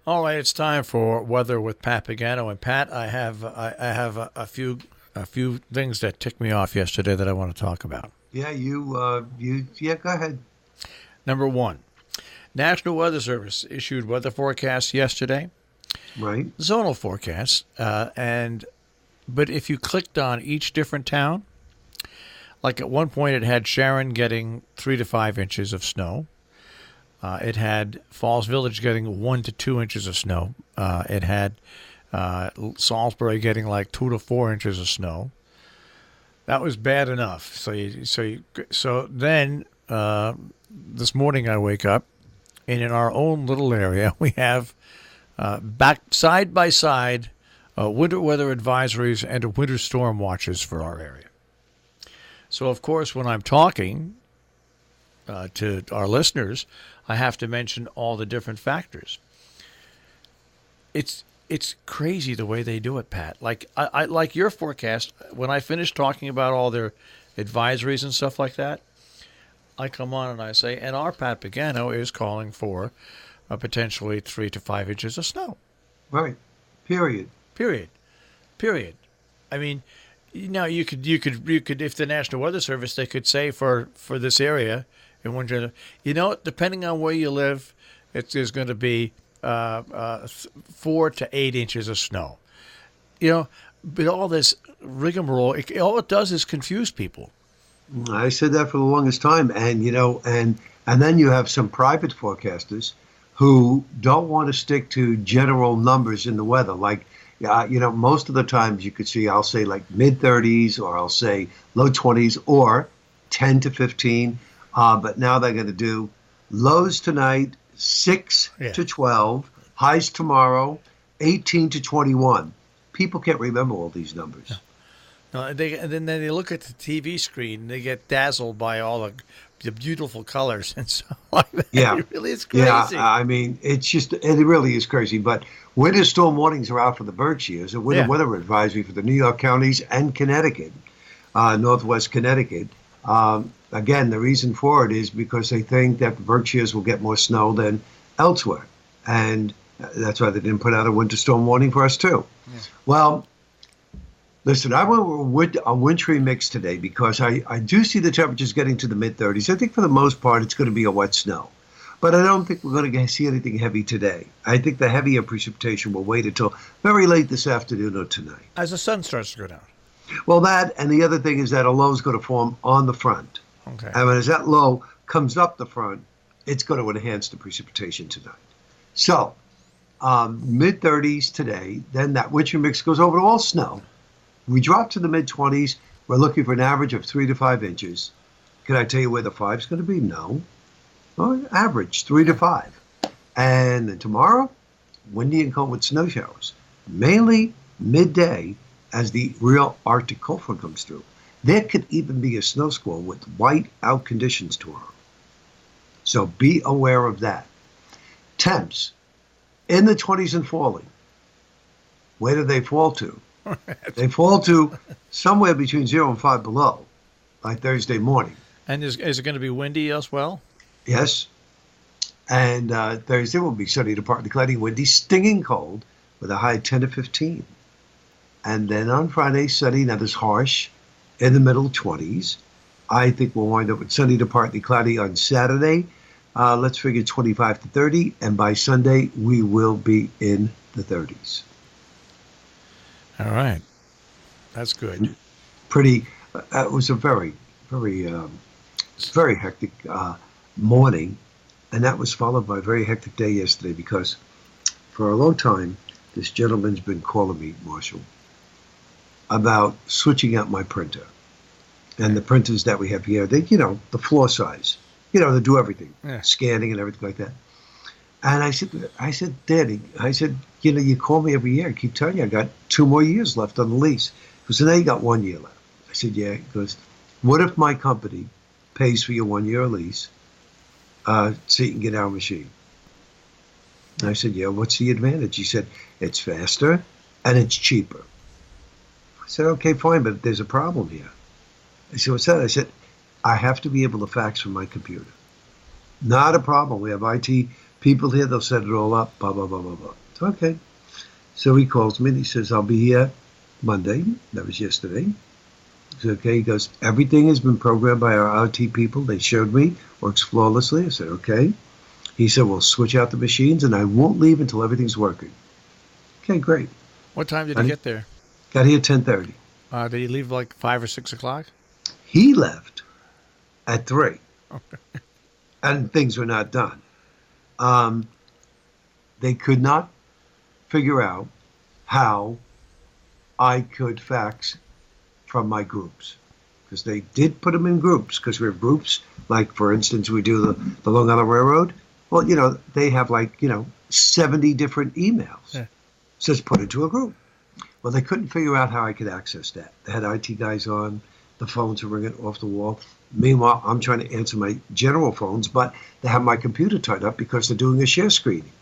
All right, it's time for weather with Pat Pagano. And Pat, I have a few things that ticked me off yesterday that I want to talk about. Yeah, go ahead. Number one, National Weather Service issued weather forecasts yesterday, Right. zonal forecasts, and but if you clicked on each different town, like at one point it had Sharon getting 3 to 5 inches of snow. It had Falls Village getting 1 to 2 inches of snow. It had Salisbury getting like 2 to 4 inches of snow. That was bad enough. So then this morning I wake up, and in our own little area we have back side by side winter weather advisories and winter storm watches for our area. So of course, when I'm talking to our listeners, I have to mention all the different factors. It's crazy the way they do it, Pat. Like I like your forecast. When I finish talking about all their advisories and stuff like that, I come on and I say, and our Pat Pagano is calling for potentially 3 to 5 inches of snow. Right. Period. Period. Period. I mean, you could if the National Weather Service, they could say for this area in winter, depending on where you live, there's going to be 4 to 8 inches of snow. But all this rigmarole, all it does is confuse people. I said that for the longest time, and then you have some private forecasters who don't want to stick to general numbers in the weather. Like, most of the times you could see, I'll say like mid 30s, or I'll say low 20s, or 10 to 15. But now they're going to do lows tonight, 6 to 12, highs tomorrow, 18 to 21. People can't remember all these numbers. No, and then they look at the TV screen and they get dazzled by all the beautiful colors and so like that. Yeah. It really is crazy. Yeah, I mean, it really is crazy. But winter storm warnings are out for the Berkshires, a winter weather advisory for the New York counties and Connecticut, northwest Connecticut. Again, the reason for it is because they think that the Berkshires will get more snow than elsewhere. And that's why they didn't put out a winter storm warning for us, too. Yeah. Well, listen, I went with a wintry mix today because I do see the temperatures getting to the mid-30s. I think for the most part it's going to be a wet snow. But I don't think we're going to see anything heavy today. I think the heavier precipitation will wait until very late this afternoon or tonight. As the sun starts to go down. Well, that, and the other thing is that a low is going to form on the front. Okay. And as that low comes up the front, it's going to enhance the precipitation tonight. So, mid-30s today, then that wintry mix goes over to all snow. We drop to the mid-20s. We're looking for an average of 3 to 5 inches. Can I tell you where the 5 is going to be? No. Well, average, 3 to 5. And then tomorrow, windy and cold with snow showers. Mainly midday as the real Arctic cold front comes through. There could even be a snow squall with white out conditions tomorrow. So be aware of that. Temps in the 20s and falling. Where do they fall to? They fall to somewhere between 0 and 5 below, like Thursday morning. And is it going to be windy as well? Yes. And Thursday will be sunny to partly cloudy, windy, stinging cold with a high of 10 to 15. And then on Friday, sunny, not as harsh, in the middle 20s. I think we'll wind up with sunny to partly cloudy on Saturday. Let's figure 25 to 30. And by Sunday, we will be in the 30s. All right. That's good. Pretty, it was a very, very hectic morning. And that was followed by a very hectic day yesterday because for a long time, this gentleman's been calling me, Marshall, about switching out my printer. And the printers that we have here, they, the floor size, they do everything, scanning and everything like that. And I said, Daddy, you call me every year. I keep telling you, I got 2 more years left on the lease. He goes, so now you got 1 year left. I said, yeah. He goes, what if my company pays for your 1 year lease so you can get our machine? And I said, yeah, what's the advantage? He said, it's faster and it's cheaper. I said, okay, fine, but there's a problem here. I said, what's that? I said, I have to be able to fax from my computer. Not a problem. We have IT people here, they'll set it all up, blah, blah, blah, blah, blah. So, okay. So he calls me and he says, I'll be here Monday. That was yesterday. He said, okay. He goes, everything has been programmed by our IT people. They showed me. Works flawlessly. I said, okay. He said, we'll switch out the machines and I won't leave until everything's working. Okay, great. What time did you get there? Got here at 10:30. Did you leave like 5 or 6 o'clock? He left at 3. Okay. And things were not done. They could not figure out how I could fax from my groups. Because they did put them in groups, because we have groups, like, for instance, we do the Long Island Railroad. Well, they have 70 different emails. Yeah. So it's put into a group. Well, they couldn't figure out how I could access that. They had IT guys on. The phones were ringing off the wall. Meanwhile, I'm trying to answer my general phones, but they have my computer tied up because they're doing a share screening.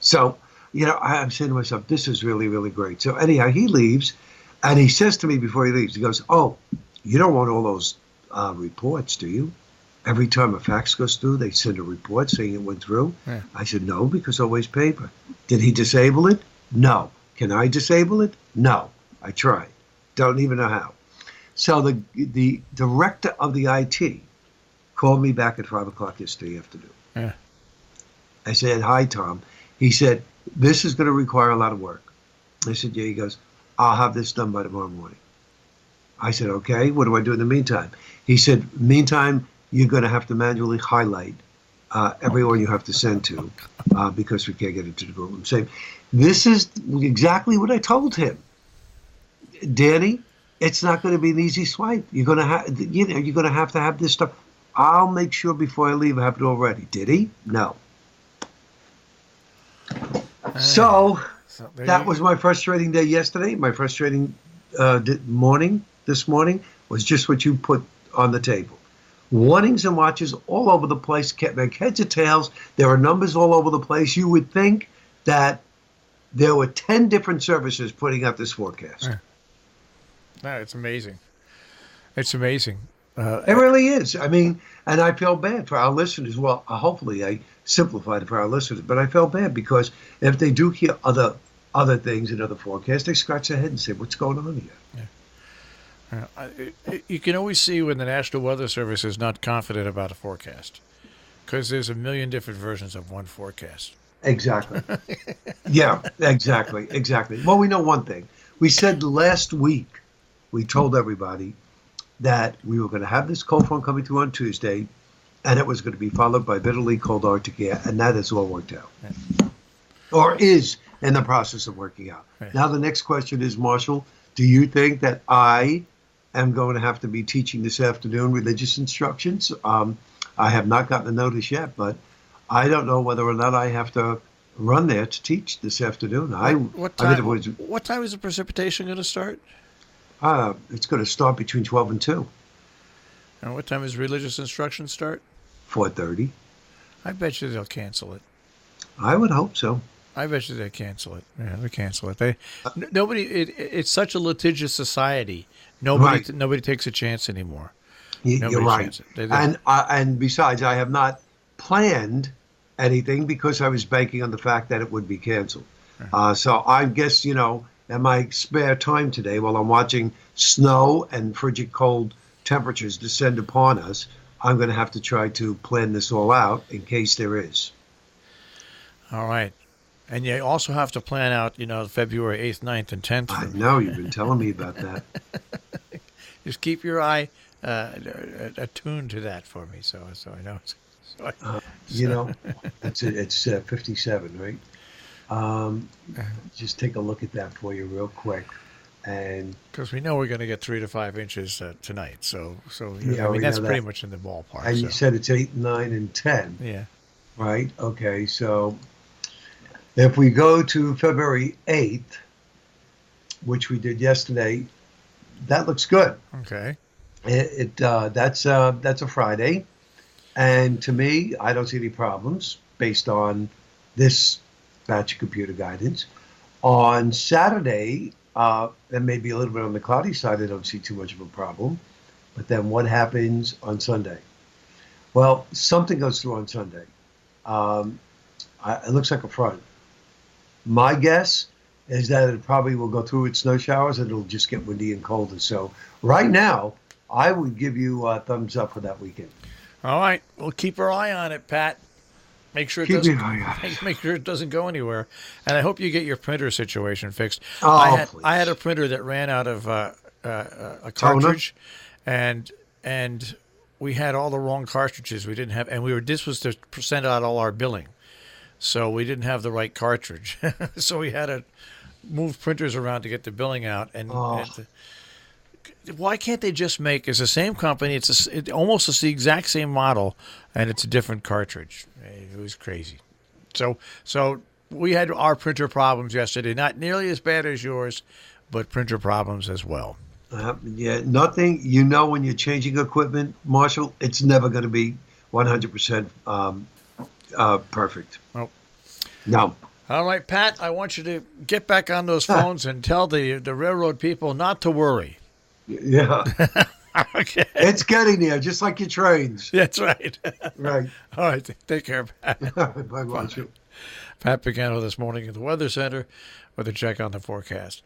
So, I'm saying to myself, this is really, really great. So anyhow, he leaves, and he says to me before he leaves, he goes, oh, you don't want all those reports, do you? Every time a fax goes through, they send a report saying it went through. Yeah. I said, no, because I waste paper. Did he disable it? No. Can I disable it? No. I tried. Don't even know how. So the director of the IT called me back at 5 o'clock yesterday afternoon. Yeah. I said, hi, Tom. He said, this is going to require a lot of work. I said, yeah. He goes, I'll have this done by tomorrow morning. I said, okay. What do I do in the meantime? He said, meantime, you're going to have to manually highlight everyone you have to send to because we can't get into the group. I'm saying, this is exactly what I told him. Danny, it's not going to be an easy swipe. You're going to have to have this stuff. I'll make sure before I leave I have it all ready. Did he? No. So that was my frustrating day yesterday. My frustrating morning this morning was just what you put on the table. Warnings and watches all over the place. Can't make heads or tails. There are numbers all over the place. You would think that there were 10 different services putting out this forecast. Yeah. No, it's amazing. It's amazing. It really is. I mean, and I feel bad for our listeners. Well, hopefully I simplified it for our listeners, but I felt bad because if they do hear other things in other forecasts, they scratch their head and say, what's going on here? Yeah. You can always see when the National Weather Service is not confident about a forecast because there's a million different versions of one forecast. Exactly. Yeah, exactly. Well, we know one thing. We said last week, we told everybody that we were going to have this cold front coming through on Tuesday, and it was going to be followed by bitterly cold Arctic air, and that has all worked out. Yeah. Or is in the process of working out. Yeah. Now the next question is, Marshall, do you think that I am going to have to be teaching this afternoon religious instructions? I have not gotten a notice yet, but I don't know whether or not I have to run there to teach this afternoon. What time is the precipitation going to start? It's going to start between 12 and 2. And what time is religious instruction start? 4:30. I bet you they'll cancel it. I would hope so. I bet you they cancel it. Yeah, they cancel it. Nobody. It's such a litigious society. Nobody takes a chance anymore. You're right. And besides, I have not planned anything because I was banking on the fact that it would be canceled. So I guess, in my spare time today, while I'm watching snow and frigid cold temperatures descend upon us, I'm going to have to try to plan this all out in case there is. All right. And you also have to plan out, February 8th, 9th, and 10th. I know. You've been telling me about that. Just keep your eye attuned to that for me, so I know. It's 57, right? Just take a look at that for you real quick. And because we know we're going to get 3 to 5 inches tonight, so that's pretty much in the ballpark. And you said it's 8, 9, and 10. Yeah. Right. Okay. So if we go to February 8th, which we did yesterday, that looks good. Okay. That's a Friday, and to me, I don't see any problems based on this batch of computer guidance. On Saturday, that may be a little bit on the cloudy side. I don't see too much of a problem. But then what happens on Sunday? Well, something goes through on Sunday. It looks like a front. My guess is that it probably will go through its snow showers and it'll just get windy and colder. So right now, I would give you a thumbs up for that weekend. All right, we'll keep our eye on it, Pat. Make sure it Keep doesn't your eye on it. make sure it doesn't go anywhere. And I hope you get your printer situation fixed. Oh, please. I had a printer that ran out of a Toner? cartridge, and we had all the wrong cartridges. We didn't have, and this was to send out all our billing, so we didn't have the right cartridge. So we had to move printers around to get the billing out. Oh. Why can't they just make? It's the same company. Almost the exact same model, and it's a different cartridge. It was crazy. So we had our printer problems yesterday. Not nearly as bad as yours, but printer problems as well. Yeah, nothing. You know, when you're changing equipment, Marshall, it's never going to be 100% perfect. Oh. No. All right, Pat. I want you to get back on those phones and tell the railroad people not to worry. Yeah. Okay. It's getting there, just like your trains. That's right. Right. All right. Take care, Pat. Bye, Marshall. Pat Pagano this morning at the Weather Center with a check on the forecast.